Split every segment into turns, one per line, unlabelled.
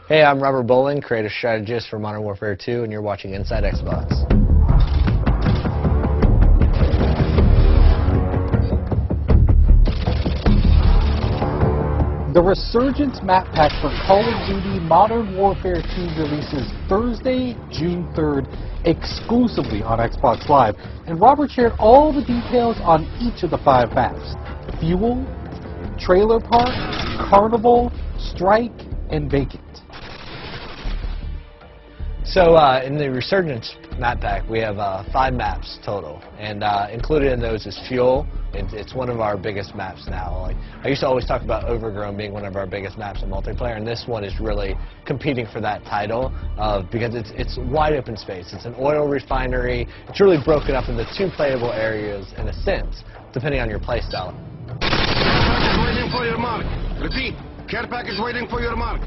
Hey, I'm Robert Bowling, creative strategist for Modern Warfare 2, and you're watching Inside Xbox.
The Resurgence map pack for Call of Duty Modern Warfare 2 releases Thursday, June 3rd, exclusively on Xbox Live. And Robert shared all the details on each of the 5 maps: Fuel, Trailer Park, Carnival, Strike, and Vacant.
So in the Resurgence map pack, we have 5 maps total, and included in those is Fuel. It's one of our biggest maps now. Like, I used to always talk about Overgrown being one of our biggest maps in multiplayer, and this one is really competing for that title because it's wide open space. It's an oil refinery. It's really broken up into 2 playable areas in a sense, depending on your playstyle.
Waiting for your mark. Repeat, care package waiting for your mark.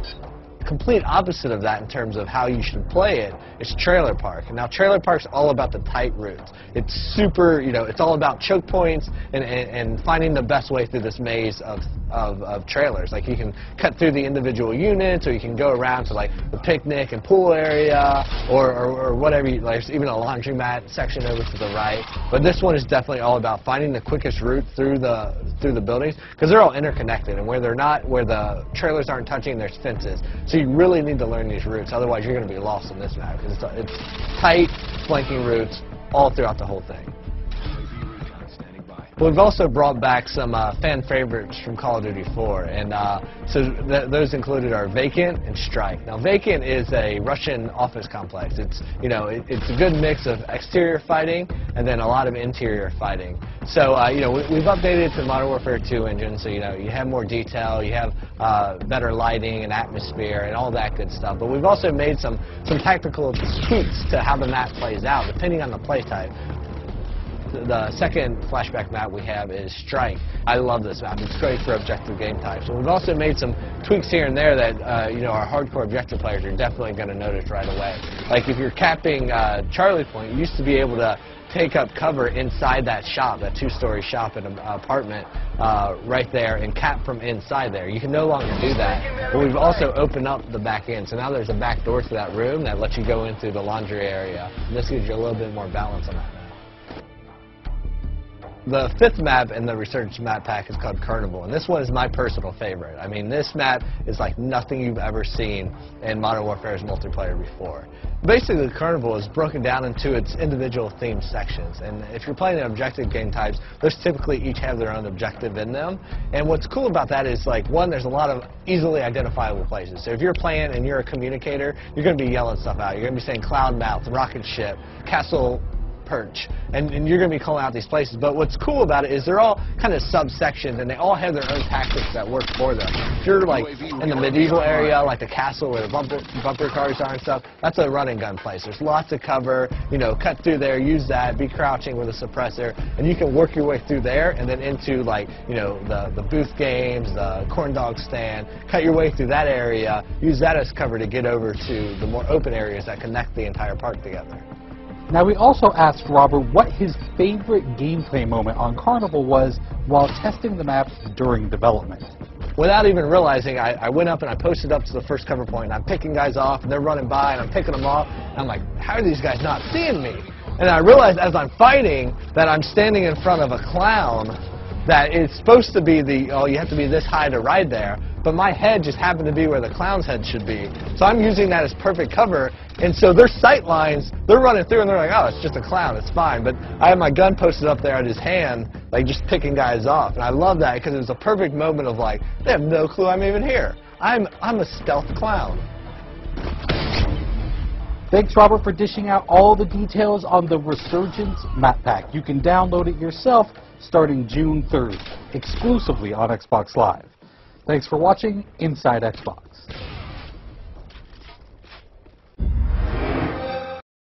Complete opposite of that in terms of how you should play it is Trailer Park. And now Trailer Park's all about the tight routes. It's super, it's all about choke points and finding the best way through this maze of trailers. Like, you can cut through the individual units, or you can go around to like the picnic and pool area, or whatever. Like, there's even a laundromat section over to the right. But this one is definitely all about finding the quickest route through the buildings, because they're all interconnected, and where the trailers aren't touching, there's fences. So you really need to learn these routes, otherwise you're going to be lost in this map, because it's tight, flanking routes all throughout the whole thing. We've also brought back some fan favorites from Call of Duty 4, and so those included are Vacant and Strike. Now, Vacant is a Russian office complex. It's it's a good mix of exterior fighting and then a lot of interior fighting. So we've updated it to Modern Warfare 2 engine, so you have more detail, you have better lighting and atmosphere and all that good stuff. But we've also made some tactical tweaks to how the map plays out depending on the play type. The second flashback map we have is Strike. I love this map. It's great for objective game types. And we've also made some tweaks here and there that our hardcore objective players are definitely going to notice right away. Like, if you're capping Charlie Point, you used to be able to take up cover inside that shop, that 2-story shop in an apartment right there, and cap from inside there. You can no longer do that. But we've also opened up the back end, so now there's a back door to that room that lets you go into the laundry area. And this gives you a little bit more balance on that. The 5th map in the Resurgence map pack is called Carnival, and this one is my personal favorite. I mean, this map is like nothing you've ever seen in Modern Warfare's multiplayer before. Basically, Carnival is broken down into its individual themed sections, and if you're playing the objective game types, those typically each have their own objective in them. And what's cool about that is, like, one, there's a lot of easily identifiable places. So if you're playing and you're a communicator, you're going to be yelling stuff out. You're going to be saying Cloud Mouth, Rocket Ship, Castle Perch, and you're going to be calling out these places. But what's cool about it is they're all kind of subsections, and they all have their own tactics that work for them. If you're like in the medieval area, like the castle where the bumper cars are and stuff, that's a run and gun place. There's lots of cover, cut through there, use that, be crouching with a suppressor, and you can work your way through there and then into, like, the booth games, the corn dog stand, cut your way through that area, use that as cover to get over to the more open areas that connect the entire park together.
Now, we also asked Robert what his favorite gameplay moment on Carnival was while testing the map during development.
Without even realizing, I went up and I posted up to the first cover point, and I'm picking guys off, and they're running by, and I'm picking them off, and I'm like, how are these guys not seeing me? And I realized as I'm fighting that I'm standing in front of a clown, that it's supposed to be you have to be this high to ride there, but my head just happened to be where the clown's head should be. So I'm using that as perfect cover, and so their sight lines, they're running through and they're like, oh, it's just a clown, it's fine. But I have my gun posted up there at his hand, like just picking guys off, and I love that because it was a perfect moment of, like, they have no clue I'm even here. I'm a stealth clown.
Thanks, Robert, for dishing out all the details on the Resurgence map pack. You can download it yourself starting June 3rd, exclusively on Xbox Live. Thanks for watching Inside Xbox.